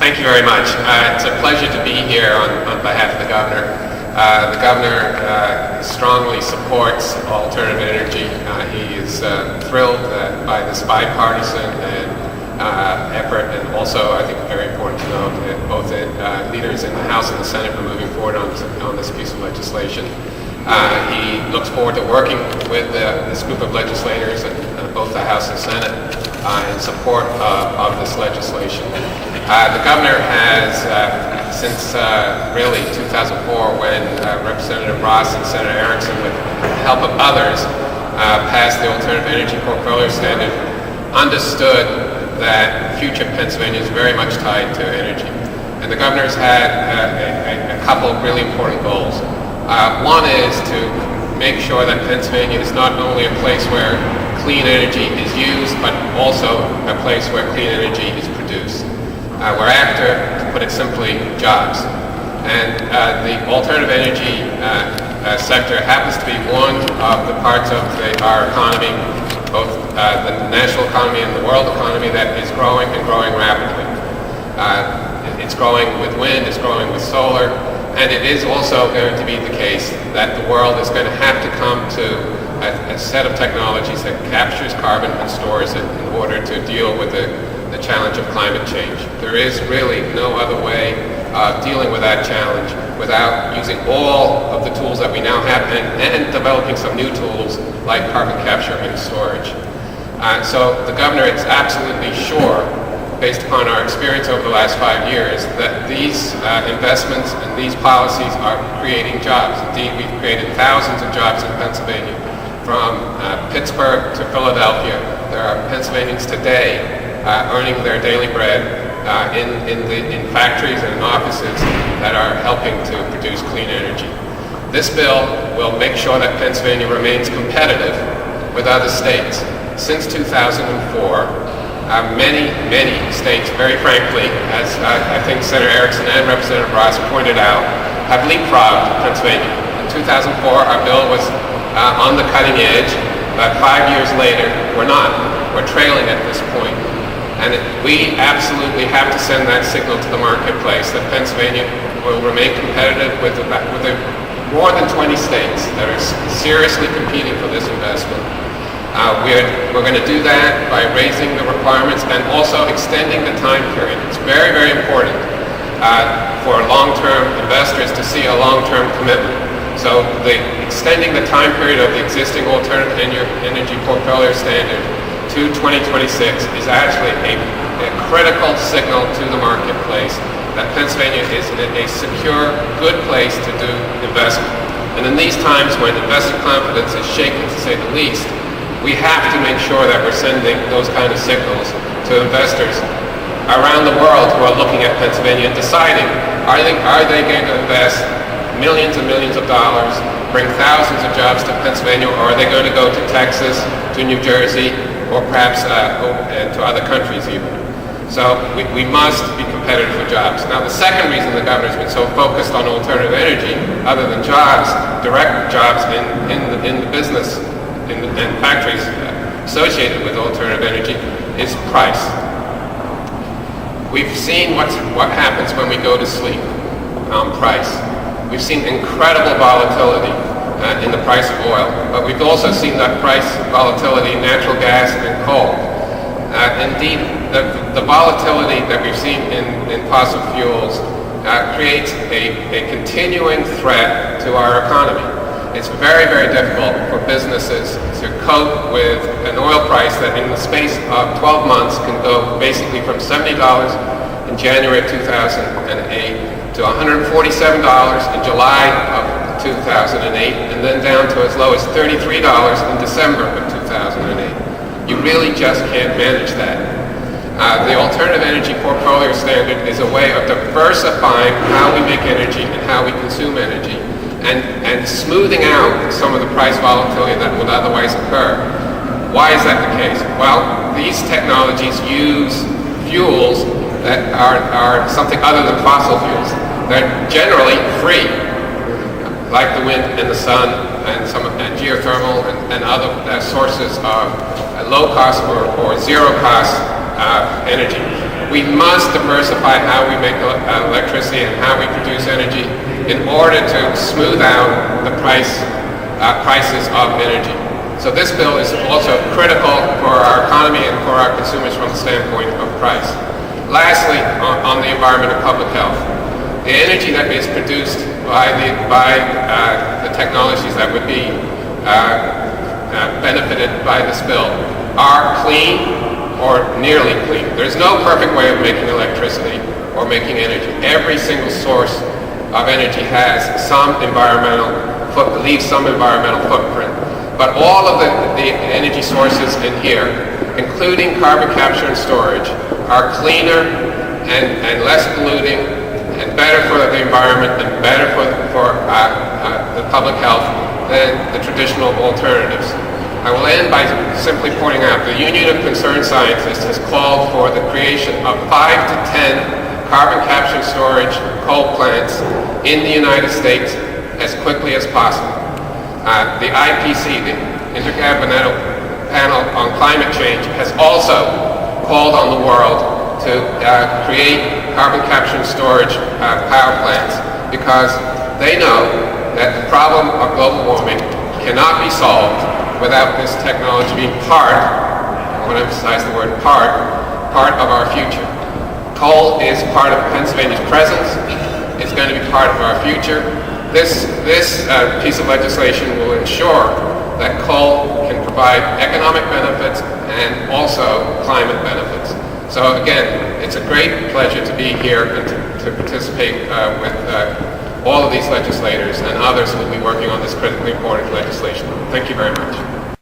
Thank you very much. It's a pleasure to be here on behalf of the governor. The governor strongly supports alternative energy. He is thrilled by this bipartisan effort, and also I think very important to note that both leaders in the House and the Senate are moving forward on this piece of legislation. He looks forward to working with this group of legislators in both the House and Senate in support of this legislation. The governor has, since really 2004, when Representative Ross and Senator Erickson, with the help of others, passed the Alternative Energy Portfolio Standard, understood that future Pennsylvania is very much tied to energy. And the governor's had a couple of really important goals. One is to make sure that Pennsylvania is not only a place where clean energy is used, but also a place where clean energy is produced. We're after, to put it simply, jobs. And the alternative energy sector happens to be one of the parts of our economy, both the national economy and the world economy, that is growing and growing rapidly. It's growing with wind, it's growing with solar, and it is also going to be the case that the world is going to have to come to a set of technologies that captures carbon and stores it in order to deal with the challenge of climate change. There is really no other way of dealing with that challenge without using all of the tools that we now have and developing some new tools like carbon capture and storage. So the governor is absolutely sure, based upon our experience over the last 5 years, that these investments and these policies are creating jobs. Indeed, we've created thousands of jobs in Pennsylvania, from Pittsburgh to Philadelphia. There are Pennsylvanians today earning their daily bread in factories and in offices that are helping to produce clean energy. This bill will make sure that Pennsylvania remains competitive with other states. Since 2004, many states, very frankly, as I think Senator Erickson and Representative Ross pointed out, have leapfrogged Pennsylvania. In 2004, our bill was on the cutting edge, but 5 years later, we're not. We're trailing at this point. And we absolutely have to send that signal to the marketplace that Pennsylvania will remain competitive with more than 20 states that are seriously competing for this investment. We're going to do that by raising the requirements and also extending the time period. It's very, very important for long-term investors to see a long-term commitment. So extending the time period of the existing alternative energy portfolio standard to 2026 is actually a critical signal to the marketplace that Pennsylvania is a secure, good place to do investment. And in these times when investor confidence is shaken, to say the least, we have to make sure that we're sending those kind of signals to investors around the world who are looking at Pennsylvania and deciding, are they going to invest millions and millions of dollars, bring thousands of jobs to Pennsylvania, or are they going to go to Texas, to New Jersey, or perhaps to other countries even? So we must be competitive for jobs. Now, the second reason the governor's been so focused on alternative energy, other than jobs, direct jobs in the business, in factories associated with alternative energy, is price. We've seen what happens when we go to sleep on price. We've seen incredible volatility in the price of oil, but we've also seen that price volatility in natural gas and coal. Indeed, the volatility that we've seen in fossil fuels creates a continuing threat to our economy. It's very, very difficult for businesses to cope with an oil price that in the space of 12 months can go basically from $70 in January of 2008 to $147 in July of 2008, and then down to as low as $33 in December of 2008. You really just can't manage that. The Alternative Energy Portfolio Standard is a way of diversifying how we make energy and how we consume energy, and smoothing out some of the price volatility that would otherwise occur. Why is that the case? Well, these technologies use fuels that are something other than fossil fuels. They're generally free, like the wind and the sun and geothermal and other sources of low-cost or zero-cost energy. We must diversify how we electricity and how we produce energy in order to smooth out the prices of energy. So this bill is also critical for our economy and for our consumers from the standpoint of price. Lastly, on the environment and public health, the energy that is produced by the technologies that would be benefited by this bill are clean or nearly clean. There's no perfect way of making electricity or making energy. Every single source of energy has leaves some environmental footprint. But all of the energy sources in here, including carbon capture and storage, are cleaner and less polluting and better for the environment and better for the public health than the traditional alternatives. I will end by simply pointing out the Union of Concerned Scientists has called for the creation of 5 to 10 carbon capture and storage coal plants in the United States as quickly as possible. The IPC, the Intergovernmental Panel on Climate Change, has also called on the world to create carbon capture and storage power plants because they know that the problem of global warming cannot be solved without this technology being I want to emphasize the word part of our future. Coal is part of Pennsylvania's presence. It's going to be part of our future. This piece of legislation will ensure that coal can provide economic benefits and also climate benefits. So again, it's a great pleasure to be here and to participate with all of these legislators and others who will be working on this critically important legislation. Thank you very much.